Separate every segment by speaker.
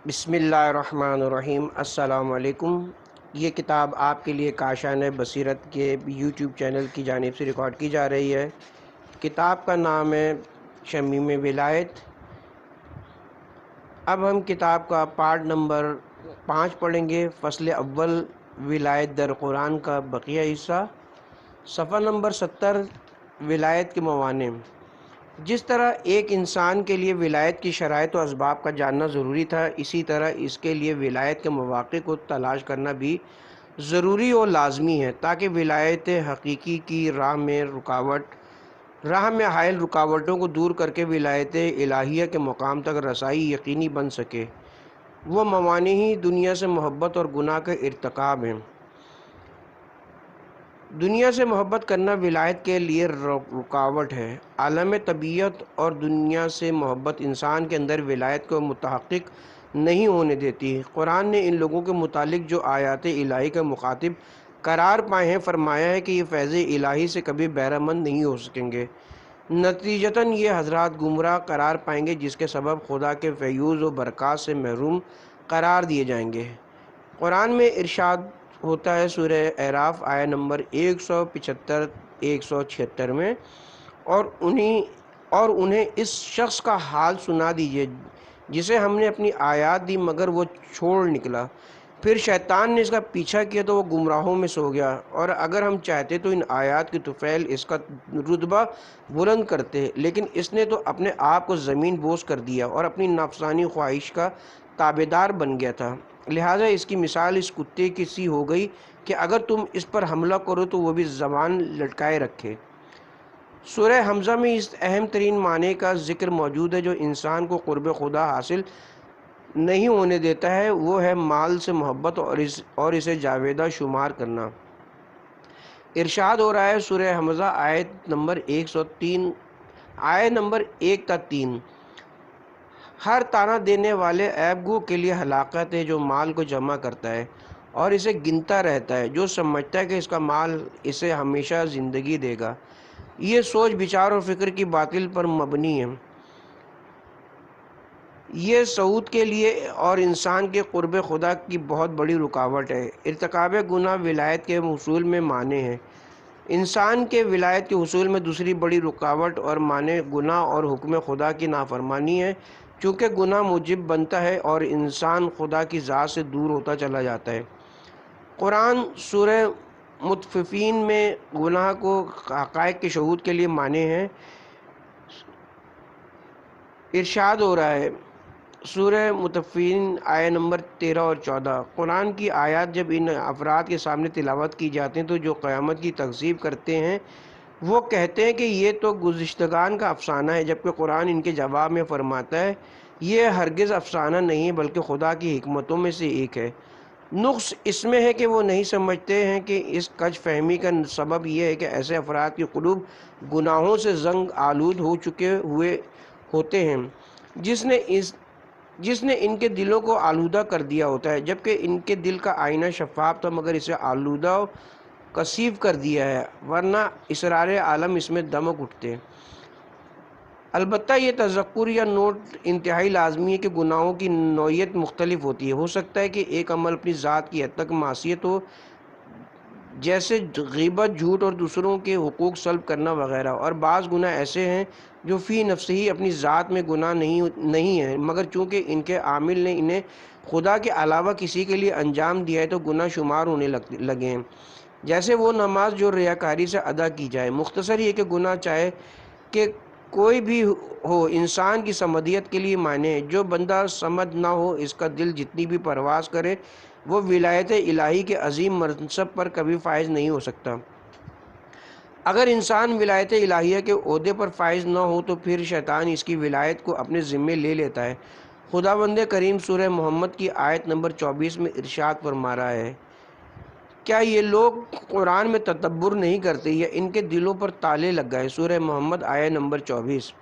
Speaker 1: بسم اللہ الرحمن الرحیم۔ السلام علیکم۔ یہ کتاب آپ کے لیے کاشان بصیرت کے یوٹیوب چینل کی جانب سے ریکارڈ کی جا رہی ہے۔ کتاب کا نام ہے شمیم ولایت۔ اب ہم کتاب کا پارٹ نمبر 5 پڑھیں گے، فصل اول ولایت در قرآن کا بقیہ حصہ، صفحہ نمبر 70، ولایت کے موانع۔ جس طرح ایک انسان کے لیے ولایت کی شرائط و اسباب کا جاننا ضروری تھا، اسی طرح اس کے لیے ولایت کے مواقع کو تلاش کرنا بھی ضروری و لازمی ہے، تاکہ ولایت حقیقی کی راہ میں حائل رکاوٹوں کو دور کر کے ولایت الہیہ کے مقام تک رسائی یقینی بن سکے۔ وہ موانع ہی دنیا سے محبت اور گناہ کا ارتکاب ہیں۔ دنیا سے محبت کرنا ولایت کے لیے رکاوٹ ہے۔ عالم طبیعت اور دنیا سے محبت انسان کے اندر ولایت کو متحقق نہیں ہونے دیتی۔ قرآن نے ان لوگوں کے متعلق جو آیات الہی کا مخاطب قرار پائے ہیں، فرمایا ہے کہ یہ فیض الہی سے کبھی بہرہ مند نہیں ہو سکیں گے۔ نتیجتاً یہ حضرات گمراہ قرار پائیں گے، جس کے سبب خدا کے فیوز و برکات سے محروم قرار دیے جائیں گے۔ قرآن میں ارشاد ہوتا ہے سورہ اعراف آیہ نمبر 175-176 میں، اور انہیں اس شخص کا حال سنا دیجئے جسے ہم نے اپنی آیات دی مگر وہ چھوڑ نکلا، پھر شیطان نے اس کا پیچھا کیا تو وہ گمراہوں میں سو گیا، اور اگر ہم چاہتے تو ان آیات کی طفیل اس کا رتبہ بلند کرتے، لیکن اس نے تو اپنے آپ کو زمین بوس کر دیا اور اپنی نفسانی خواہش کا تابعدار بن گیا تھا۔ لہٰذا اس کی مثال اس کتے کی سی ہو گئی کہ اگر تم اس پر حملہ کرو تو وہ بھی زبان لٹکائے رکھے۔ سورہ حمزہ میں اس اہم ترین معنی کا ذکر موجود ہے جو انسان کو قرب خدا حاصل نہیں ہونے دیتا ہے، وہ ہے مال سے محبت اور اسے جاویدہ شمار کرنا۔ ارشاد ہو رہا ہے سورہ حمزہ آیت نمبر 103، آیت نمبر 1 تا 3، ہر طعنہ دینے والے عیب گو کے لیے ہلاکت ہے جو مال کو جمع کرتا ہے اور اسے گنتا رہتا ہے، جو سمجھتا ہے کہ اس کا مال اسے ہمیشہ زندگی دے گا۔ یہ سوچ بچار اور فکر کی باطل پر مبنی ہے۔ یہ سعود کے لیے اور انسان کے قرب خدا کی بہت بڑی رکاوٹ ہے۔ ارتکاب گناہ ولایت کے حصول میں مانع ہے۔ انسان کے ولایت کے حصول میں دوسری بڑی رکاوٹ اور مانع گناہ اور حکم خدا کی نافرمانی ہے، چونکہ گناہ موجب بنتا ہے اور انسان خدا کی ذات سے دور ہوتا چلا جاتا ہے۔ قرآن سورہ مطففین میں گناہ کو حقائق کے شہود کے لیے مانع ہے۔ ارشاد ہو رہا ہے سورہ مطففین آیہ نمبر 13 اور 14، قرآن کی آیات جب ان افراد کے سامنے تلاوت کی جاتی ہیں تو جو قیامت کی تکذیب کرتے ہیں وہ کہتے ہیں کہ یہ تو گزشتگان کا افسانہ ہے، جبکہ قرآن ان کے جواب میں فرماتا ہے یہ ہرگز افسانہ نہیں ہے بلکہ خدا کی حکمتوں میں سے ایک ہے۔ نقص اس میں ہے کہ وہ نہیں سمجھتے ہیں کہ اس کج فہمی کا سبب یہ ہے کہ ایسے افراد کی قلوب گناہوں سے زنگ آلود ہو چکے ہوئے ہوتے ہیں، جس نے ان کے دلوں کو آلودہ کر دیا ہوتا ہے، جبکہ ان کے دل کا آئینہ شفاف تھا مگر اسے آلودہ و کثیف کر دیا ہے، ورنہ اسرار عالم اس میں دمک اٹھتے۔ البتہ یہ تذکر یا نوٹ انتہائی لازمی ہے کہ گناہوں کی نوعیت مختلف ہوتی ہے۔ ہو سکتا ہے کہ ایک عمل اپنی ذات کی حد تک معصیت ہو، جیسے غیبت، جھوٹ اور دوسروں کے حقوق سلب کرنا وغیرہ، اور بعض گناہ ایسے ہیں جو فی نفسہ ہی اپنی ذات میں گناہ نہیں ہیں مگر چونکہ ان کے عامل نے انہیں خدا کے علاوہ کسی کے لیے انجام دیا ہے تو گناہ شمار ہونے لگے ہیں، جیسے وہ نماز جو ریاکاری سے ادا کی جائے۔ مختصر یہ کہ گناہ چاہے کہ کوئی بھی ہو انسان کی صمدیت کے لیے معنی ہے۔ جو بندہ صمد نہ ہو، اس کا دل جتنی بھی پرواز کرے وہ ولایت الہی کے عظیم منصب پر کبھی فائز نہیں ہو سکتا۔ اگر انسان ولایت الہیہ کے عہدے پر فائز نہ ہو تو پھر شیطان اس کی ولایت کو اپنے ذمے لے لیتا ہے۔ خداوند کریم سورہ محمد کی آیت نمبر 24 میں ارشاد فرما رہا ہے، کیا یہ لوگ قرآن میں تدبر نہیں کرتے یا ان کے دلوں پر تالے لگ گئے؟ سورہ محمد آیت نمبر 24۔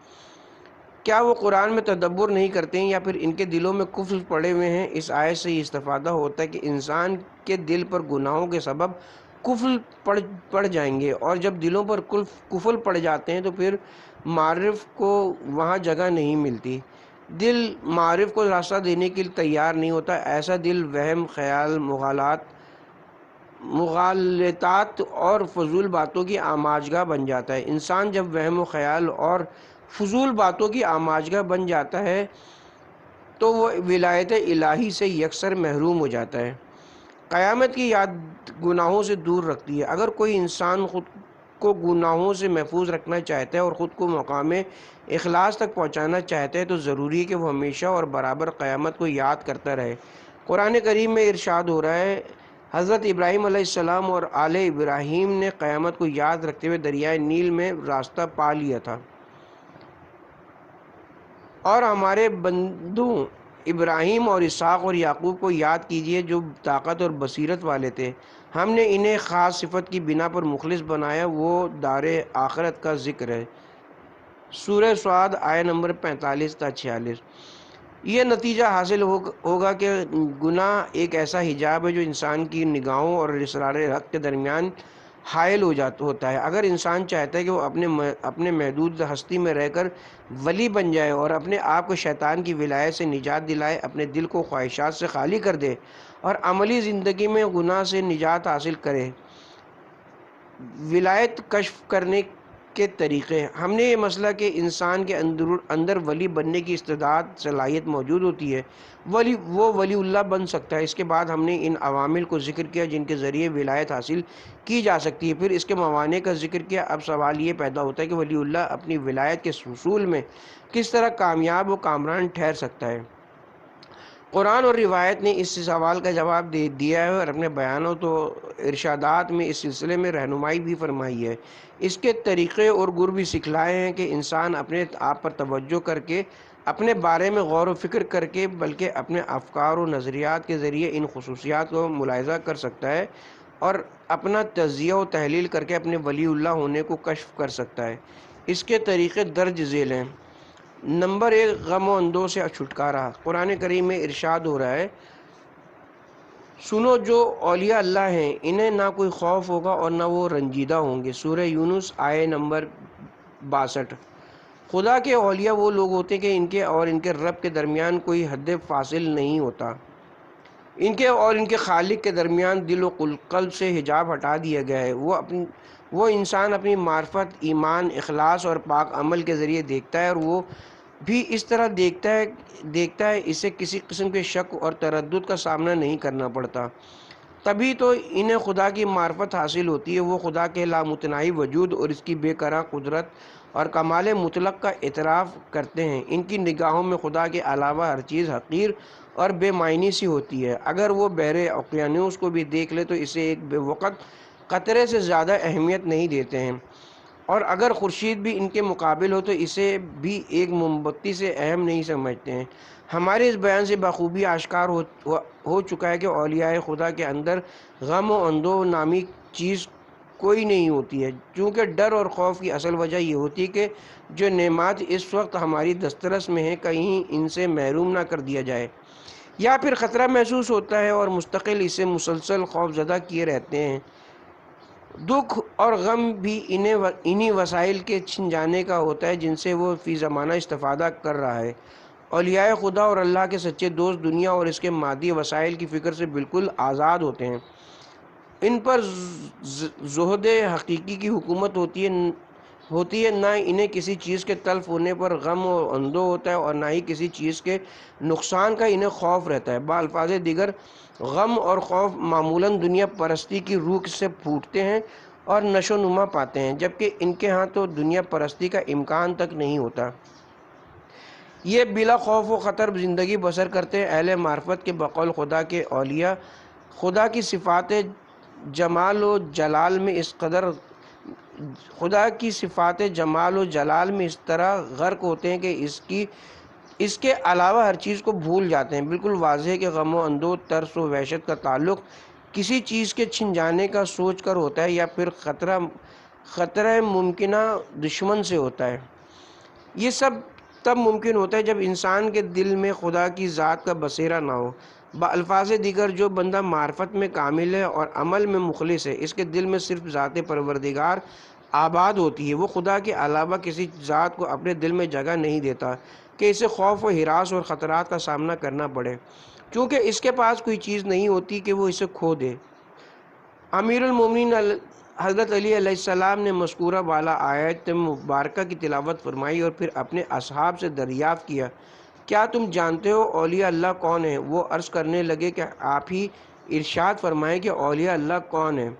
Speaker 1: کیا وہ قرآن میں تدبر نہیں کرتے ہیں یا پھر ان کے دلوں میں کفر پڑے ہوئے ہیں؟ اس آیت سے یہ استفادہ ہوتا ہے کہ انسان کے دل پر گناہوں کے سبب کفر پڑ جائیں گے، اور جب دلوں پر کفر پڑ جاتے ہیں تو پھر معرف کو وہاں جگہ نہیں ملتی۔ دل معرف کو راستہ دینے کے لیے تیار نہیں ہوتا، ایسا دل وہم، خیال، مغالطات اور فضول باتوں کی آماجگاہ بن جاتا ہے۔ انسان جب وہم و خیال اور فضول باتوں کی آماجگاہ بن جاتا ہے تو وہ ولایت الہی سے یکسر محروم ہو جاتا ہے۔ قیامت کی یاد گناہوں سے دور رکھتی ہے۔ اگر کوئی انسان خود کو گناہوں سے محفوظ رکھنا چاہتا ہے اور خود کو مقام اخلاص تک پہنچانا چاہتا ہے تو ضروری ہے کہ وہ ہمیشہ اور برابر قیامت کو یاد کرتا رہے۔ قرآن کریم میں ارشاد ہو رہا ہے، حضرت ابراہیم علیہ السلام اور آل ابراہیم نے قیامت کو یاد رکھتے ہوئے دریائے نیل میں راستہ پا لیا تھا۔ اور ہمارے بندوں ابراہیم اور اسحاق اور یعقوب کو یاد کیجئے جو طاقت اور بصیرت والے تھے، ہم نے انہیں خاص صفت کی بنا پر مخلص بنایا، وہ دار آخرت کا ذکر ہے۔ سورہ صاد آیہ نمبر 45 تا 46۔ یہ نتیجہ حاصل ہوگا کہ گناہ ایک ایسا حجاب ہے جو انسان کی نگاہوں اور اسرار حق کے درمیان حائل ہوتا ہے۔ اگر انسان چاہتا ہے کہ وہ اپنے محدود ہستی میں رہ کر ولی بن جائے اور اپنے آپ کو شیطان کی ولایت سے نجات دلائے، اپنے دل کو خواہشات سے خالی کر دے اور عملی زندگی میں گناہ سے نجات حاصل کرے، ولایت کشف کرنے کے طریقے۔ ہم نے یہ مسئلہ کہ انسان کے اندر ولی بننے کی استعداد، صلاحیت موجود ہوتی ہے، وہ ولی اللہ بن سکتا ہے۔ اس کے بعد ہم نے ان عوامل کو ذکر کیا جن کے ذریعے ولایت حاصل کی جا سکتی ہے، پھر اس کے موانع کا ذکر کیا۔ اب سوال یہ پیدا ہوتا ہے کہ ولی اللہ اپنی ولایت کے حصول میں کس طرح کامیاب و کامران ٹھہر سکتا ہے۔ قرآن اور روایت نے اس سوال کا جواب دے دیا ہے اور اپنے بیانوں تو ارشادات میں اس سلسلے میں رہنمائی بھی فرمائی ہے، اس کے طریقے اور گر بھی سکھلائے ہیں کہ انسان اپنے آپ پر توجہ کر کے، اپنے بارے میں غور و فکر کر کے، بلکہ اپنے افکار و نظریات کے ذریعے ان خصوصیات کو ملاحظہ کر سکتا ہے اور اپنا تجزیہ و تحلیل کر کے اپنے ولی اللہ ہونے کو کشف کر سکتا ہے۔ اس کے طریقے درج ذیل ہیں۔ نمبر 1، غم و اندوہ سے چھٹکارا۔ قرآن کریم میں ارشاد ہو رہا ہے، سنو جو اولیاء اللہ ہیں انہیں نہ کوئی خوف ہوگا اور نہ وہ رنجیدہ ہوں گے۔ سورہ یونس آیہ نمبر 62۔ خدا کے اولیاء وہ لوگ ہوتے ہیں کہ ان کے اور ان کے رب کے درمیان کوئی حد فاصل نہیں ہوتا، ان کے اور ان کے خالق کے درمیان دل و قلب سے حجاب ہٹا دیا گیا ہے۔ وہ انسان اپنی معرفت، ایمان، اخلاص اور پاک عمل کے ذریعے دیکھتا ہے، اور وہ بھی اس طرح دیکھتا ہے اسے کسی قسم کے شک اور تردد کا سامنا نہیں کرنا پڑتا۔ تبھی تو انہیں خدا کی معرفت حاصل ہوتی ہے۔ وہ خدا کے لامتناہی وجود اور اس کی بے کرا قدرت اور کمال مطلق کا اعتراف کرتے ہیں۔ ان کی نگاہوں میں خدا کے علاوہ ہر چیز حقیر اور بے معنی سی ہوتی ہے۔ اگر وہ بحر اوقیانوس کو بھی دیکھ لے تو اسے ایک بے وقت قطرے سے زیادہ اہمیت نہیں دیتے ہیں، اور اگر خورشید بھی ان کے مقابل ہو تو اسے بھی ایک موم بتی سے اہم نہیں سمجھتے ہیں۔ ہمارے اس بیان سے بخوبی آشکار ہو چکا ہے کہ اولیاء خدا کے اندر غم و اندوہ نامی چیز کوئی نہیں ہوتی ہے، چونکہ ڈر اور خوف کی اصل وجہ یہ ہوتی ہے کہ جو نعمات اس وقت ہماری دسترس میں ہیں کہیں ان سے محروم نہ کر دیا جائے، یا پھر خطرہ محسوس ہوتا ہے اور مستقل اسے مسلسل خوف زدہ کیے رہتے ہیں۔ دکھ اور غم بھی انہی وسائل کے چھن جانے کا ہوتا ہے جن سے وہ فی زمانہ استفادہ کر رہا ہے۔ اولیاء خدا اور اللہ کے سچے دوست دنیا اور اس کے مادی وسائل کی فکر سے بالکل آزاد ہوتے ہیں۔ ان پر زہد حقیقی کی حکومت ہوتی ہے، نہ انہیں کسی چیز کے تلف ہونے پر غم و اندوہ ہوتا ہے اور نہ ہی کسی چیز کے نقصان کا انہیں خوف رہتا ہے۔ بالفاظ دیگر غم اور خوف معمولاً دنیا پرستی کی روح سے پھوٹتے ہیں اور نشو و نما پاتے ہیں، جبکہ ان کے ہاں تو دنیا پرستی کا امکان تک نہیں ہوتا۔ یہ بلا خوف و خطر زندگی بسر کرتے ہیں۔ اہل معرفت کے بقول خدا کے اولیاء خدا کی صفات جمال و جلال میں اس طرح غرق ہوتے ہیں کہ اس کے علاوہ ہر چیز کو بھول جاتے ہیں۔ بالکل واضح ہے کہ غم و اندوہ، ترس و وحشت کا تعلق کسی چیز کے چھن جانے کا سوچ کر ہوتا ہے یا پھر خطرہ ممکنہ دشمن سے ہوتا ہے۔ یہ سب تب ممکن ہوتا ہے جب انسان کے دل میں خدا کی ذات کا بصیرہ نہ ہو۔ بالفاظ دیگر جو بندہ معرفت میں کامل ہے اور عمل میں مخلص ہے، اس کے دل میں صرف ذات پروردگار آباد ہوتی ہے، وہ خدا کے علاوہ کسی ذات کو اپنے دل میں جگہ نہیں دیتا۔ کہ اسے خوف و ہراس اور خطرات کا سامنا کرنا پڑے، چونکہ اس کے پاس کوئی چیز نہیں ہوتی کہ وہ اسے کھو دے۔ امیر المومنین حضرت علی علیہ السلام نے مذکورہ بالا آیت مبارکہ کی تلاوت فرمائی اور پھر اپنے اصحاب سے دریافت کیا، کیا تم جانتے ہو اولیاء اللہ کون ہیں؟ وہ عرض کرنے لگے کہ آپ ہی ارشاد فرمائیں کہ اولیاء اللہ کون ہیں۔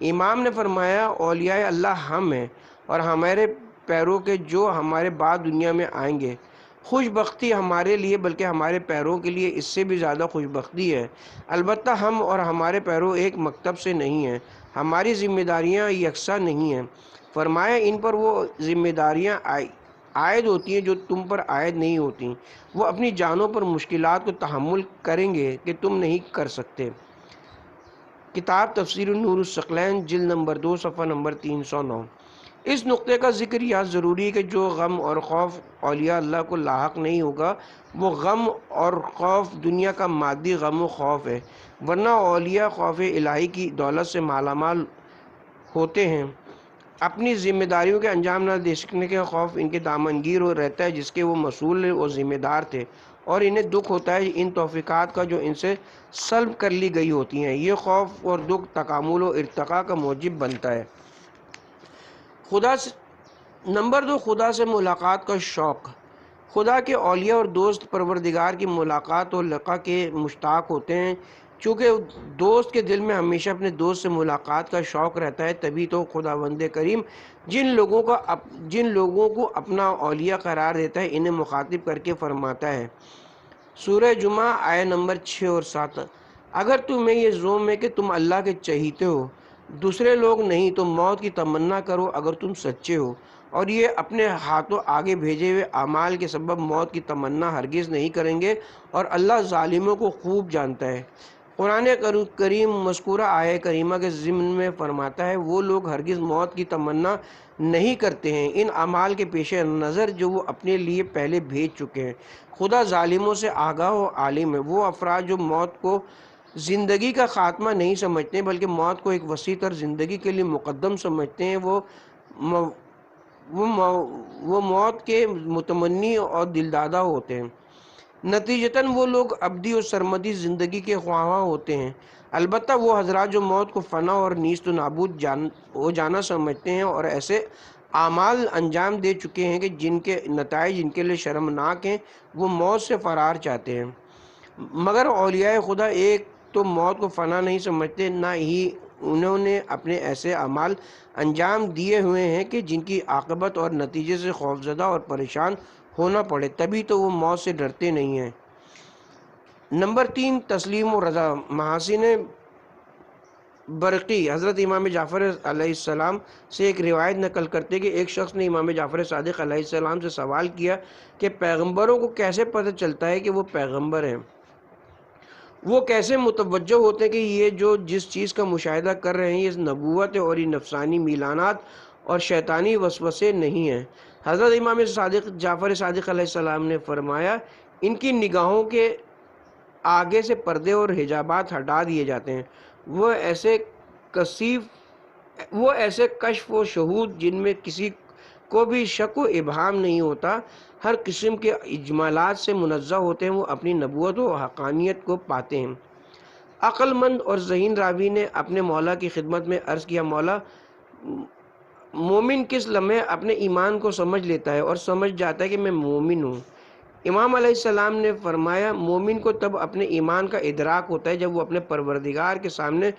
Speaker 1: امام نے فرمایا، اولیاء اللہ ہم ہیں اور ہمارے پیروں کے جو ہمارے بعد دنیا میں آئیں گے۔ خوش بختی ہمارے لیے بلکہ ہمارے پیروں کے لیے اس سے بھی زیادہ خوش بختی ہے۔ البتہ ہم اور ہمارے پیروں ایک مکتب سے نہیں ہیں، ہماری ذمہ داریاں یکساں نہیں ہیں۔ فرمایا، ان پر وہ ذمہ داریاں عائد ہوتی ہیں جو تم پر عائد نہیں ہوتی۔ وہ اپنی جانوں پر مشکلات کو تحمل کریں گے کہ تم نہیں کر سکتے۔ کتاب تفسیر نور الثقلین جلد نمبر 2 صفحہ نمبر 309۔ اس نقطے کا ذکر یاد ضروری ہے کہ جو غم اور خوف اولیاء اللہ کو لاحق نہیں ہوگا، وہ غم اور خوف دنیا کا مادی غم و خوف ہے، ورنہ اولیاء خوف الہی کی دولت سے مالا مال ہوتے ہیں۔ اپنی ذمہ داریوں کے انجام نہ دے سکنے کا خوف ان کے دامنگیر رہتا ہے جس کے وہ مسئول و ذمہ دار تھے، اور انہیں دکھ ہوتا ہے ان توفیقات کا جو ان سے سلب کر لی گئی ہوتی ہیں۔ یہ خوف اور دکھ تکامل و ارتقاء کا موجب بنتا ہے۔ نمبر 2، خدا سے ملاقات کا شوق۔ خدا کے اولیاء اور دوست پروردگار کی ملاقات اور لقاء کے مشتاق ہوتے ہیں۔ چونکہ دوست کے دل میں ہمیشہ اپنے دوست سے ملاقات کا شوق رہتا ہے، تبھی تو خداوند کریم جن لوگوں کو اپنا اولیاء قرار دیتا ہے انہیں مخاطب کر کے فرماتا ہے، سورہ جمعہ آیت نمبر 6 اور 7، اگر تمہیں یہ زعم ہے کہ تم اللہ کے چہیتے ہو، دوسرے لوگ نہیں، تو موت کی تمنا کرو اگر تم سچے ہو، اور یہ اپنے ہاتھوں آگے بھیجے ہوئے اعمال کے سبب موت کی تمنا ہرگز نہیں کریں گے، اور اللہ ظالموں کو خوب جانتا ہے۔ قرآن کریم مذکورہ آیہ کریمہ کے ضمن میں فرماتا ہے، وہ لوگ ہرگز موت کی تمنا نہیں کرتے ہیں ان اعمال کے پیش نظر جو وہ اپنے لیے پہلے بھیج چکے ہیں۔ خدا ظالموں سے آگاہ و عالم ہے۔ وہ افراد جو موت کو زندگی کا خاتمہ نہیں سمجھتے بلکہ موت کو ایک وسیع تر زندگی کے لیے مقدم سمجھتے ہیں، وہ موت کے متمنی اور دلدادہ ہوتے ہیں۔ نتیجتاً وہ لوگ ابدی اور سرمدی زندگی کے خواہاں ہوتے ہیں۔ البتہ وہ حضرات جو موت کو فنا اور نیست و نابود ہو جانا سمجھتے ہیں اور ایسے اعمال انجام دے چکے ہیں کہ جن کے نتائج ان کے لیے شرمناک ہیں، وہ موت سے فرار چاہتے ہیں۔ مگر اولیاء خدا ایک تو موت کو فنا نہیں سمجھتے، نہ ہی انہوں نے اپنے ایسے اعمال انجام دیے ہوئے ہیں کہ جن کی عاقبت اور نتیجے سے خوفزدہ اور پریشان ہونا پڑے، تبھی تو وہ موت سے ڈرتے نہیں ہیں۔ نمبر 3، تسلیم و رضا۔ محاسن برقی حضرت امام جعفر علیہ السلام سے ایک روایت نقل کرتے کہ ایک شخص نے امام جعفر صادق علیہ السلام سے سوال کیا کہ پیغمبروں کو کیسے پتہ چلتا ہے کہ وہ پیغمبر ہیں؟ وہ کیسے متوجہ ہوتے ہیں کہ یہ جو جس چیز کا مشاہدہ کر رہے ہیں یہ نبوت ہے اور یہ نفسانی میلانات اور شیطانی وسوسے نہیں ہیں؟ حضرت امام جعفر صادق علیہ السلام نے فرمایا، ان کی نگاہوں کے آگے سے پردے اور حجابات ہٹا دیے جاتے ہیں، وہ ایسے کشف و شہود جن میں کسی کو بھی شک و ابہام نہیں ہوتا، ہر قسم کے اجمالات سے منزہ ہوتے ہیں، وہ اپنی نبوت و حقانیت کو پاتے ہیں۔ عقل مند اور ذہین راوی نے اپنے مولا کی خدمت میں عرض کیا، مولا، مومن کس لمحے اپنے ایمان کو سمجھ لیتا ہے اور سمجھ جاتا ہے کہ میں مومن ہوں؟ امام علیہ السلام نے فرمایا، مومن کو تب اپنے ایمان کا ادراک ہوتا ہے جب وہ اپنے پروردگار کے سامنے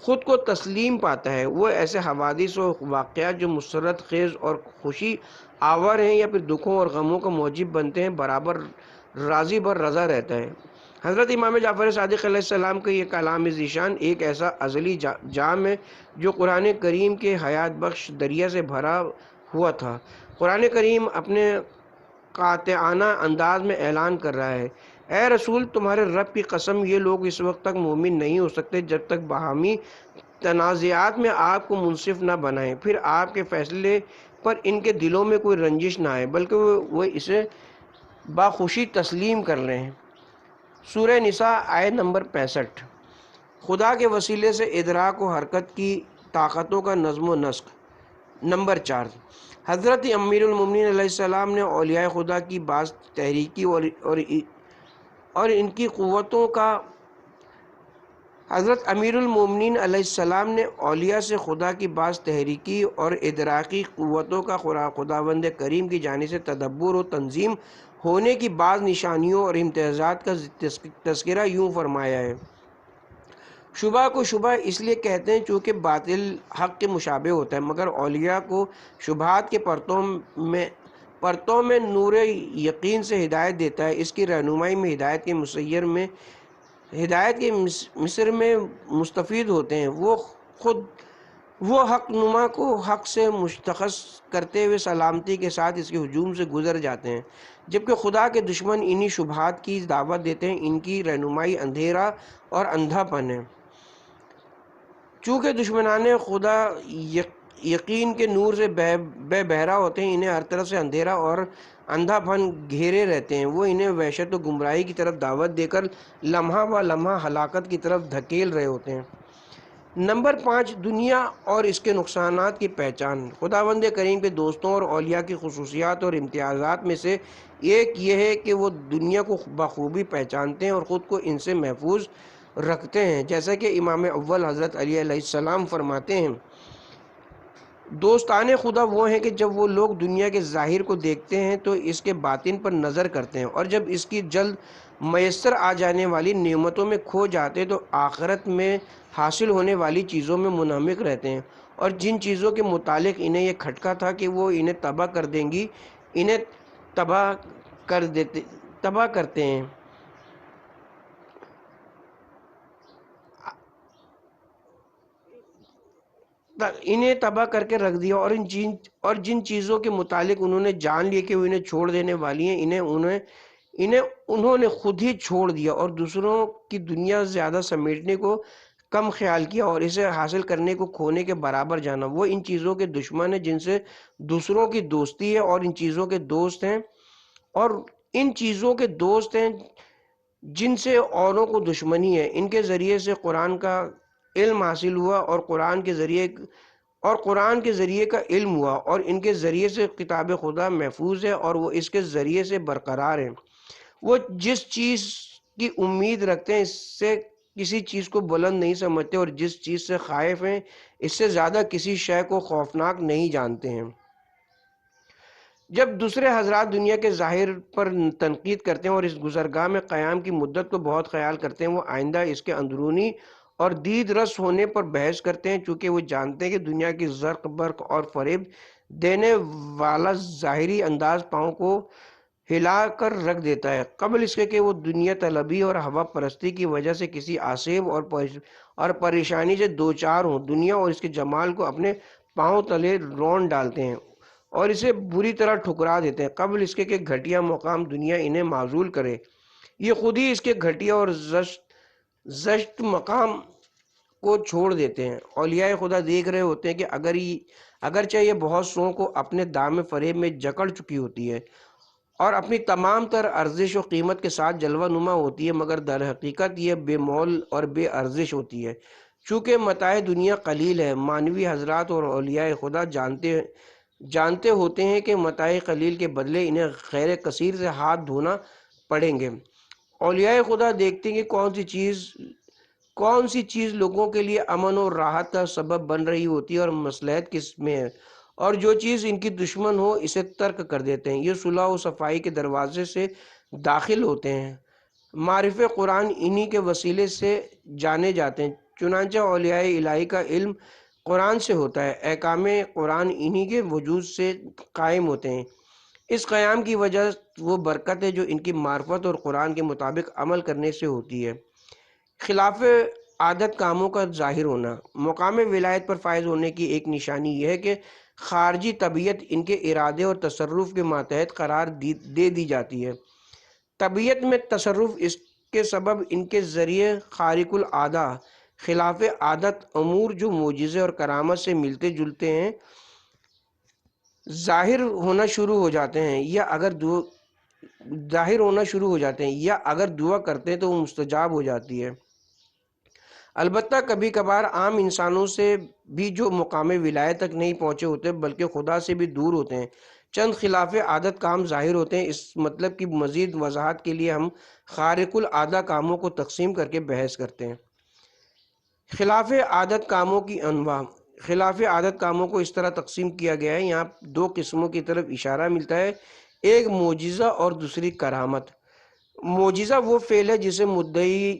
Speaker 1: خود کو تسلیم پاتا ہے۔ وہ ایسے حوادث و واقعات جو مسرت خیز اور خوشی آور ہیں یا پھر دکھوں اور غموں کا موجب بنتے ہیں برابر راضی بر رضا رہتا ہے۔ حضرت امام جعفر صادق علیہ السلام کا یہ کلام ذیشان ایک ایسا ازلی جام ہے جو قرآن کریم کے حیات بخش دریا سے بھرا ہوا تھا۔ قرآن کریم اپنے قاطعانہ انداز میں اعلان کر رہا ہے، اے رسول، تمہارے رب کی قسم، یہ لوگ اس وقت تک مومن نہیں ہو سکتے جب تک باہمی تنازعات میں آپ کو منصف نہ بنائیں، پھر آپ کے فیصلے پر ان کے دلوں میں کوئی رنجش نہ آئے بلکہ وہ اسے باخوشی تسلیم کر لیں۔ سورہ نساء آیت نمبر 65۔ خدا کے وسیلے سے ادراک و حرکت کی طاقتوں کا نظم و نسق۔ نمبر 4، حضرت امیر المومنین علیہ السلام نے اولیاء خدا کی بعض تحریکی اور ان کی قوتوں کا حضرت امیر المومنین علیہ السلام نے اولیاء سے خدا کی بعض تحریکی اور ادراکی قوتوں کا خداوند کریم کی جانب سے تدبر و تنظیم ہونے کی بعض نشانیوں اور امتیازات کا تذکرہ یوں فرمایا ہے: شبہ کو شبہ اس لیے کہتے ہیں چونکہ باطل حق کے مشابہ ہوتا ہے، مگر اولیاء کو شبہات کے پرتوں میں نور یقین سے ہدایت دیتا ہے۔ اس کی رہنمائی میں ہدایت کے مصر میں مستفید ہوتے ہیں۔ وہ حق نما کو حق سے مشخص کرتے ہوئے سلامتی کے ساتھ اس کے ہجوم سے گزر جاتے ہیں، جبکہ خدا کے دشمن انہی شبہات کی دعوت دیتے ہیں۔ ان کی رہنمائی اندھیرا اور اندھا پن ہے۔ چونکہ دشمنان خدا یقین کے نور سے بے بہرا ہوتے ہیں، انہیں ہر طرف سے اندھیرا اور اندھا پن گھیرے رہتے ہیں۔ وہ انہیں وحشت و گمراہی کی طرف دعوت دے کر لمحہ و لمحہ ہلاکت کی طرف دھکیل رہے ہوتے ہیں۔ نمبر 5، دنیا اور اس کے نقصانات کی پہچان۔ خداوند کریم کے دوستوں اور اولیاء کی خصوصیات اور امتیازات میں سے ایک یہ ہے کہ وہ دنیا کو بخوبی پہچانتے ہیں اور خود کو ان سے محفوظ رکھتے ہیں، جیسا کہ امام اول حضرت علی علیہ السلام فرماتے ہیں: دوستان خدا وہ ہیں کہ جب وہ لوگ دنیا کے ظاہر کو دیکھتے ہیں تو اس کے باطن پر نظر کرتے ہیں، اور جب اس کی جلد میسر آ جانے والی نعمتوں میں کھو جاتے تو آخرت میں حاصل ہونے والی چیزوں میں منہمک رہتے ہیں، اور جن چیزوں کے متعلق انہیں یہ کھٹکا تھا کہ وہ انہیں تباہ کر دیں گی، انہیں تباہ کرتے ہیں۔ انہیں تباہ کر کے رکھ دیا، اور جن چیزوں کے متعلق انہوں نے جان لیا کہ وہ انہیں چھوڑ دینے والی ہیں، انہوں نے خود ہی چھوڑ دیا اور دوسروں کی دنیا زیادہ سمیٹنے کو کم خیال کیا اور اسے حاصل کرنے کو کھونے کے برابر جانا۔ وہ ان چیزوں کے دشمن ہیں جن سے دوسروں کی دوستی ہے، اور ان چیزوں کے دوست ہیں جن سے اوروں کو دشمنی ہے۔ ان کے ذریعے سے قرآن کا علم حاصل ہوا اور قرآن کے ذریعے کا علم ہوا، اور ان کے ذریعے سے کتاب خدا محفوظ ہے اور وہ اس کے ذریعے سے برقرار ہے۔ وہ جس چیز کی امید رکھتے ہیں اس سے کسی چیز کو بلند نہیں سمجھتے، اور جس چیز سے خائف ہیں اس سے زیادہ کسی شے کو خوفناک نہیں جانتے ہیں۔ جب دوسرے حضرات دنیا کے ظاہر پر تنقید کرتے ہیں اور اس گزرگاہ میں قیام کی مدت کو بہت خیال کرتے ہیں، وہ آئندہ اس کے اندرونی اور دید رس ہونے پر بحث کرتے ہیں، چونکہ وہ جانتے ہیں کہ دنیا کی زرق برق اور فریب دینے والا ظاہری انداز پاؤں کو ہلا کر رکھ دیتا ہے، قبل اس کے کہ وہ دنیا طلبی اور ہوا پرستی کی وجہ سے کسی آسیب اور پریشانی سے دوچار ہوں۔ دنیا اور اس کے جمال کو اپنے پاؤں تلے رون ڈالتے ہیں اور اسے بری طرح ٹھکرا دیتے ہیں، قبل اس کے کہ گھٹیا مقام دنیا انہیں معزول کرے۔ یہ خود ہی اس کے گھٹیا اور زشت مقام کو چھوڑ دیتے ہیں۔ اولیاء خدا دیکھ رہے ہوتے ہیں کہ اگرچہ یہ بہت سو کو اپنے دام فریب میں جکڑ چکی ہوتی ہے اور اپنی تمام تر ارزش و قیمت کے ساتھ جلوہ نما ہوتی ہے، مگر در حقیقت یہ بے مول اور بے ارزش ہوتی ہے۔ چونکہ متاع دنیا قلیل ہے، مانوی حضرات اور اولیاء خدا جانتے ہوتے ہیں کہ متاع قلیل کے بدلے انہیں خیر کثیر سے ہاتھ دھونا پڑیں گے۔ اولیاء خدا دیکھتے ہیں کہ کون سی چیز لوگوں کے لیے امن اور راحت کا سبب بن رہی ہوتی ہے اور مصلحت کس میں ہے، اور جو چیز ان کی دشمن ہو اسے ترک کر دیتے ہیں۔ یہ صلح و صفائی کے دروازے سے داخل ہوتے ہیں۔ معرف قرآن انہی کے وسیلے سے جانے جاتے ہیں، چنانچہ اولیاء الہی کا علم قرآن سے ہوتا ہے، احکام قرآن انہی کے وجود سے قائم ہوتے ہیں۔ اس قیام کی وجہ وہ برکت ہے جو ان کی معرفت اور قرآن کے مطابق عمل کرنے سے ہوتی ہے۔ خلاف عادت کاموں کا ظاہر ہونا۔ مقام ولایت پر فائز ہونے کی ایک نشانی یہ ہے کہ خارجی طبیعت ان کے ارادے اور تصرف کے ماتحت قرار دے دی جاتی ہے۔ طبیعت میں تصرف اس کے سبب ان کے ذریعے خارق العادہ خلاف عادت امور جو معجزے اور کرامت سے ملتے جلتے ہیں ظاہر ہونا شروع ہو جاتے ہیں، یا اگر دعا کرتے ہیں تو وہ مستجاب ہو جاتی ہے۔ البتہ کبھی کبھار عام انسانوں سے بھی جو مقام ولایت تک نہیں پہنچے ہوتے بلکہ خدا سے بھی دور ہوتے ہیں، چند خلاف عادت کام ظاہر ہوتے ہیں۔ اس مطلب کی مزید وضاحت کے لیے ہم خارق العادہ کاموں کو تقسیم کر کے بحث کرتے ہیں۔ خلاف عادت کاموں کی انواع۔ خلاف عادت کاموں کو اس طرح تقسیم کیا گیا ہے، یہاں دو قسموں کی طرف اشارہ ملتا ہے، ایک معجزہ اور دوسری کرامت۔ معجزہ وہ فعل ہے جسے مدعی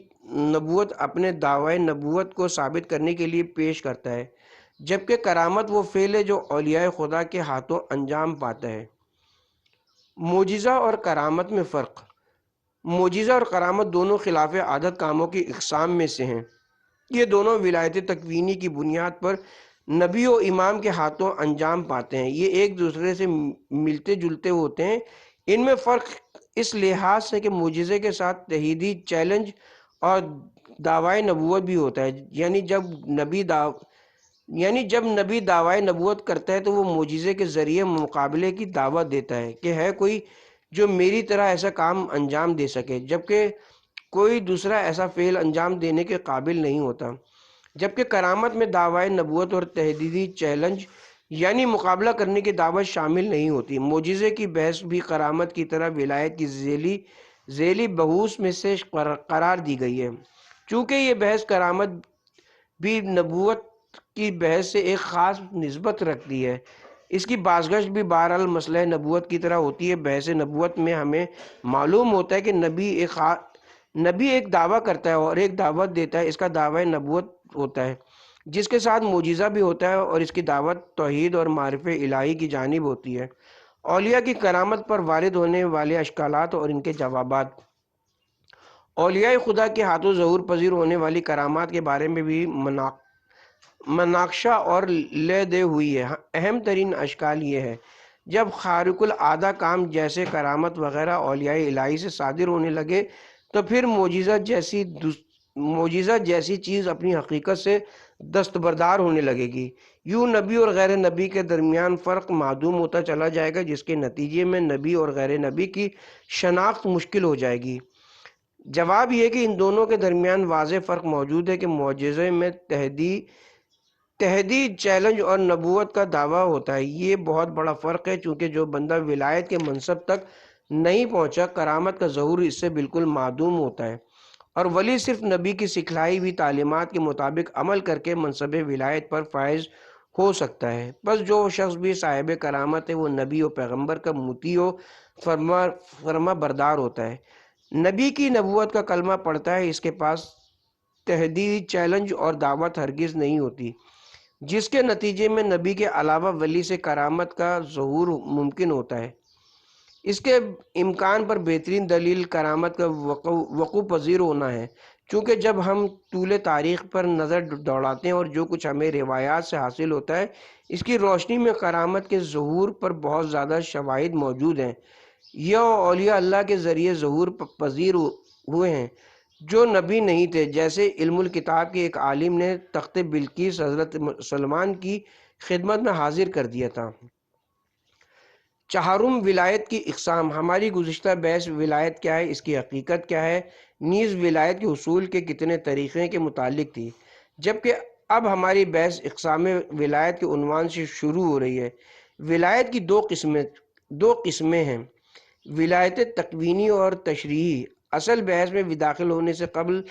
Speaker 1: نبوت اپنے دعوی نبوت کو ثابت کرنے کے لیے پیش کرتا ہے، جبکہ کرامت وہ فعل ہے جو اولیاء خدا کے ہاتھوں انجام پاتا ہے۔ معجزہ اور کرامت میں فرق۔ معجزہ اور کرامت دونوں خلاف عادت کاموں کی اقسام میں سے ہیں۔ یہ دونوں ولایت تکوینی کی بنیاد پر نبی و امام کے ہاتھوں انجام پاتے ہیں۔ یہ ایک دوسرے سے ملتے جلتے ہوتے ہیں۔ ان میں فرق اس لحاظ سے کہ معجزے کے ساتھ تحریری چیلنج اور دعوی نبوت بھی ہوتا ہے، یعنی جب نبی دعوی نبوت کرتا ہے تو وہ معجزے کے ذریعے مقابلے کی دعوت دیتا ہے کہ ہے کوئی جو میری طرح ایسا کام انجام دے سکے، جبکہ کوئی دوسرا ایسا فعل انجام دینے کے قابل نہیں ہوتا۔ جبکہ کرامت میں دعوی نبوت اور تحدیدی چیلنج یعنی مقابلہ کرنے کی دعوت شامل نہیں ہوتی۔ معجزے کی بحث بھی کرامت کی طرح ولایت کی ذیلی بحوث میں سے قرار دی گئی ہے۔ چونکہ یہ بحث کرامت بھی نبوت کی بحث سے ایک خاص نسبت رکھتی ہے، اس کی بازگشت بھی بہرحال مسئلہ نبوت کی طرح ہوتی ہے۔ بحث نبوت میں ہمیں معلوم ہوتا ہے کہ نبی ایک دعویٰ کرتا ہے اور ایک دعوت دیتا ہے، اس کا دعوی نبوت ہوتا ہے، جس کے ساتھ معجزہ بھی ہوتا ہے، اور اس کی دعوت توحید اور معرفت الہی کی جانب ہوتی ہے۔ اولیاء کی کرامت پر وارد ہونے والے اشکالات اور ان کے جوابات۔ اولیاء خدا کے ہاتھوں ظہور پذیر ہونے والی کرامات کے بارے میں بھی مناقشہ اور لے دے ہوئی ہے۔ اہم ترین اشکال یہ ہے، جب خارق العادہ کام جیسے کرامت وغیرہ اولیاء الہی سے صادر ہونے لگے تو پھر معجزہ جیسی چیز اپنی حقیقت سے دستبردار ہونے لگے گی۔ یوں نبی اور غیر نبی کے درمیان فرق معدوم ہوتا چلا جائے گا، جس کے نتیجے میں نبی اور غیر نبی کی شناخت مشکل ہو جائے گی۔ جواب یہ کہ ان دونوں کے درمیان واضح فرق موجود ہے کہ معجزے میں تحدید، چیلنج اور نبوت کا دعویٰ ہوتا ہے۔ یہ بہت بڑا فرق ہے، چونکہ جو بندہ ولایت کے منصب تک نہیں پہنچا، کرامت کا ظہور اس سے بالکل معدوم ہوتا ہے، اور ولی صرف نبی کی سکھلائی ہوئی تعلیمات کے مطابق عمل کر کے منصب ولایت پر فائز ہو سکتا ہے۔ بس جو شخص بھی صاحب کرامت ہے وہ نبی و پیغمبر کا مطیع و فرما بردار ہوتا ہے، نبی کی نبوت کا کلمہ پڑھتا ہے، اس کے پاس تحدید، چیلنج اور دعوت ہرگز نہیں ہوتی، جس کے نتیجے میں نبی کے علاوہ ولی سے کرامت کا ظہور ممکن ہوتا ہے۔ اس کے امکان پر بہترین دلیل کرامت کا وقوع پذیر ہونا ہے، چونکہ جب ہم طول تاریخ پر نظر دوڑاتے ہیں اور جو کچھ ہمیں روایات سے حاصل ہوتا ہے، اس کی روشنی میں کرامت کے ظہور پر بہت زیادہ شواہد موجود ہیں۔ یہ اولیاء اللہ کے ذریعے ظہور پذیر ہوئے ہیں جو نبی نہیں تھے، جیسے علم الکتاب کے ایک عالم نے تخت بلقیس حضرت سلیمان کی خدمت میں حاضر کر دیا تھا۔ چہارم، ولایت کی اقسام۔ ہماری گزشتہ بحث ولایت کیا ہے، اس کی حقیقت کیا ہے، نیز ولایت کے حصول کے کتنے طریقے کے متعلق تھی، جبکہ اب ہماری بحث اقسام ولایت کے عنوان سے شروع ہو رہی ہے۔ ولایت کی دو قسمیں ہیں، ولایت تکوینی اور تشریعی۔ اصل بحث میں داخل ہونے سے قبل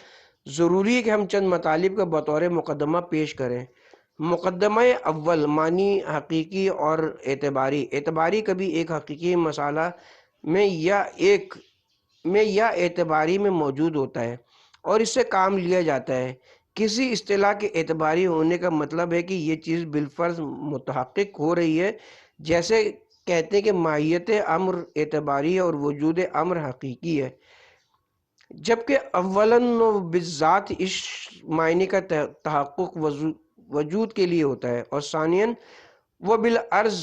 Speaker 1: ضروری ہے کہ ہم چند مطالب کا بطور مقدمہ پیش کریں۔ مقدمہ اول، معنی حقیقی اور اعتباری۔ اعتباری کبھی ایک حقیقی مسئلہ میں یا اعتباری میں موجود ہوتا ہے اور اس سے کام لیا جاتا ہے۔ کسی اصطلاح کے اعتباری ہونے کا مطلب ہے کہ یہ چیز بالفرض متحقق ہو رہی ہے، جیسے کہتے ہیں کہ ماہیت امر اعتباری ہے اور وجود امر حقیقی ہے، جبکہ اولاً و بالذات اس معنی کا تحقق وجود کے لیے ہوتا ہے، اور ثانیاً و بالعرض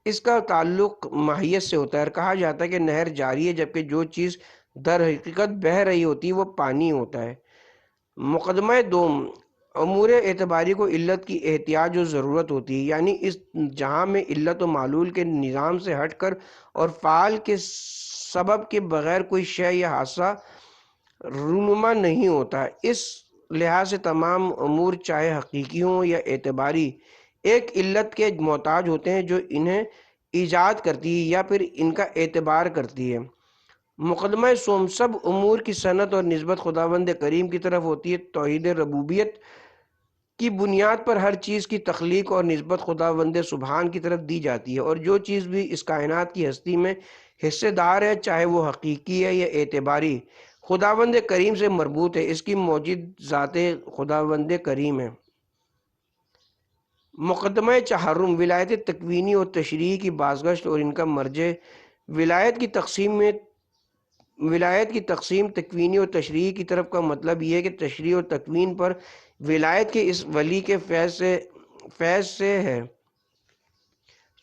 Speaker 1: اس کا تعلق ماہیت سے ہوتا ہے۔ کہا جاتا ہے کہ نہر جاری ہے، جبکہ جو چیز در حقیقت بہہ رہی ہوتی ہے وہ پانی ہوتا ہے۔ مقدمہ دوم، امور اعتباری کو علت کی احتیاج و ضرورت ہوتی ہے، یعنی اس جہاں میں علت و معلول کے نظام سے ہٹ کر اور فعال کے سبب کے بغیر کوئی شے یا حادثہ رونما نہیں ہوتا۔ اس لحاظ سے تمام امور چاہے حقیقی ہوں یا اعتباری ایک علت کے محتاج ہوتے ہیں جو انہیں ایجاد کرتی ہے یا پھر ان کا اعتبار کرتی ہے۔ مقدمہ سوم سب امور کی صنعت اور نسبت خداوند کریم کی طرف ہوتی ہے۔ توحید ربوبیت کی بنیاد پر ہر چیز کی تخلیق اور نسبت خداوند سبحان کی طرف دی جاتی ہے، اور جو چیز بھی اس کائنات کی ہستی میں حصے دار ہے، چاہے وہ حقیقی ہے یا اعتباری، خداوند کریم سے مربوط ہے، اس کی موجد ذات خداوند کریم ہے۔ مقدمہ چہارم ولایت تکوینی اور تشریعی کی بازگشت اور ان کا مرجع۔ ولایت کی تقسیم تکوینی اور تشریعی کی طرف کا مطلب یہ ہے کہ تشریع اور تکوین پر ولایت کے اس ولی کے فیض سے ہے،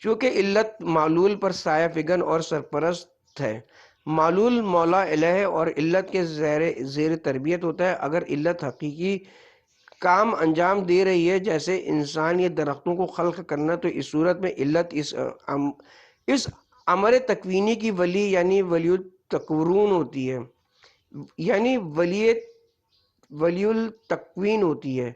Speaker 1: چونکہ علت معلول پر سایہ فگن اور سرپرست ہے۔ معلول مولا الہ ہے اور علت کے زیر تربیت ہوتا ہے۔ اگر علت حقیقی کام انجام دے رہی ہے جیسے انسان یا درختوں کو خلق کرنا، تو اس صورت میں علت اس امر تکوینی کی ولی یعنی ولی التکورون ہوتی ہے، یعنی ولی التکوین ہوتی ہے۔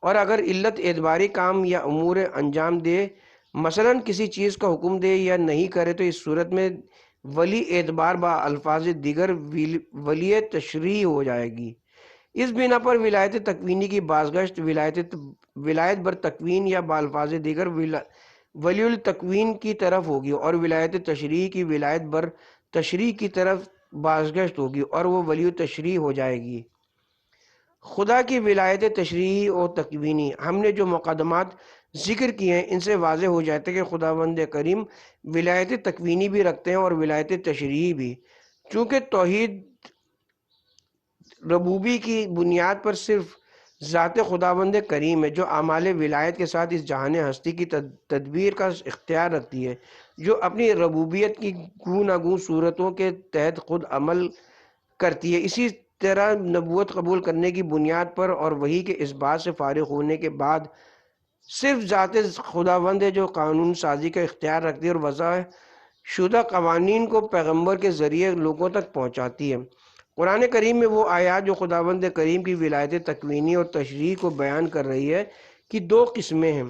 Speaker 1: اور اگر علت اعتباری کام یا امور انجام دے، مثلا کسی چیز کا حکم دے یا نہیں کرے، تو اس صورت میں ولی اعتبار با الفاظ دیگر ولی تشریع ہو جائے گی۔ اس بنا پر ولایت تکوینی کی بازگشت ولایت بر تکوین یا بالفاظ دیگر ولی التکوین کی طرف ہوگی، اور ولایت تشریعی کی ولایت بر تشریع کی طرف بازگشت ہوگی اور وہ ولی التشریع ہو جائے گی۔ خدا کی ولایت تشریعی اور تکوینی، ہم نے جو مقدمات ذکر کیے ہیں ان سے واضح ہو جاتا ہے کہ خداوند کریم ولایت تکوینی بھی رکھتے ہیں اور ولایت تشریعی بھی، چونکہ توحید ربوبی کی بنیاد پر صرف ذات خداوند کریم ہے جو اعمال ولایت کے ساتھ اس جہان ہستی کی تدبیر کا اختیار رکھتی ہے، جو اپنی ربوبیت کی گوناگون صورتوں کے تحت خود عمل کرتی ہے۔ اسی طرح نبوت قبول کرنے کی بنیاد پر اور وحی کے اس بات سے فارغ ہونے کے بعد صرف ذات خداوند ہے جو قانون سازی کا اختیار رکھتی ہے اور وضع شدہ قوانین کو پیغمبر کے ذریعے لوگوں تک پہنچاتی ہے۔ قرآن کریم میں وہ آیات جو خداوند کریم کی ولایت تکوینی اور تشریعی کو بیان کر رہی ہے کی دو قسمیں ہیں۔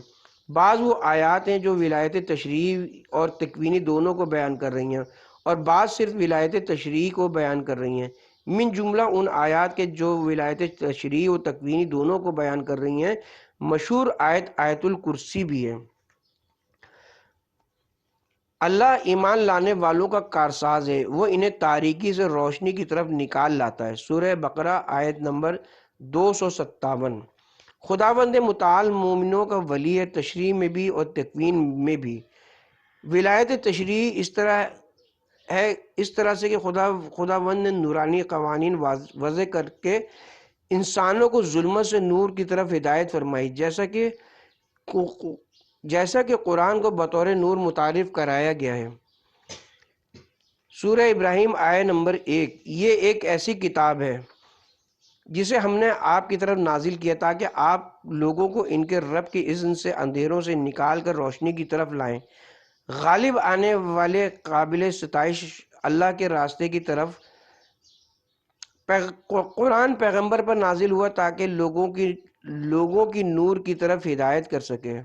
Speaker 1: بعض وہ آیات ہیں جو ولایت تشریعی اور تکوینی دونوں کو بیان کر رہی ہیں، اور بعض صرف ولایت تشریعی کو بیان کر رہی ہیں۔ من جملہ ان آیات کے جو ولایت تشریعی اور تکوینی دونوں کو بیان کر رہی ہیں، مشہور آیت الکرسی بھی ہے۔ اللہ ایمان لانے والوں کا کارساز ہے، وہ انہیں تاریکی سے روشنی کی طرف نکال لاتا ہے۔ سورہ بقرہ آیت نمبر 257۔ خداوند متعال مومنوں کا ولی ہے، تشریع میں بھی اور تکوین میں بھی۔ ولایت تشریعی اس طرح سے کہ خداوند نے نورانی قوانین وضع کر کے انسانوں کو ظلمت سے نور کی طرف ہدایت فرمائی، جیسا کہ قرآن کو بطور نور متعارف کرایا گیا ہے۔ سورہ ابراہیم آیت نمبر 1۔ یہ ایک ایسی کتاب ہے جسے ہم نے آپ کی طرف نازل کیا تاکہ آپ لوگوں کو ان کے رب کے اذن سے اندھیروں سے نکال کر روشنی کی طرف لائیں، غالب آنے والے قابل ستائش اللہ کے راستے کی طرف۔ قرآن پیغمبر پر نازل ہوا تاکہ لوگوں کی نور کی طرف ہدایت کر سکے۔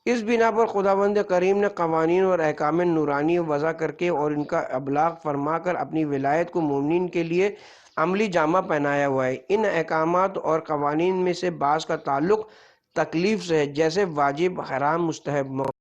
Speaker 1: اس بنا پر خداوند کریم نے قوانین اور احکام نورانی وضع کر کے اور ان کا ابلاغ فرما کر اپنی ولایت کو مومنین کے لیے عملی جامہ پہنایا ہوا ہے۔ ان احکامات اور قوانین میں سے بعض کا تعلق تکلیف سے ہے، جیسے واجب، حرام، مستحب،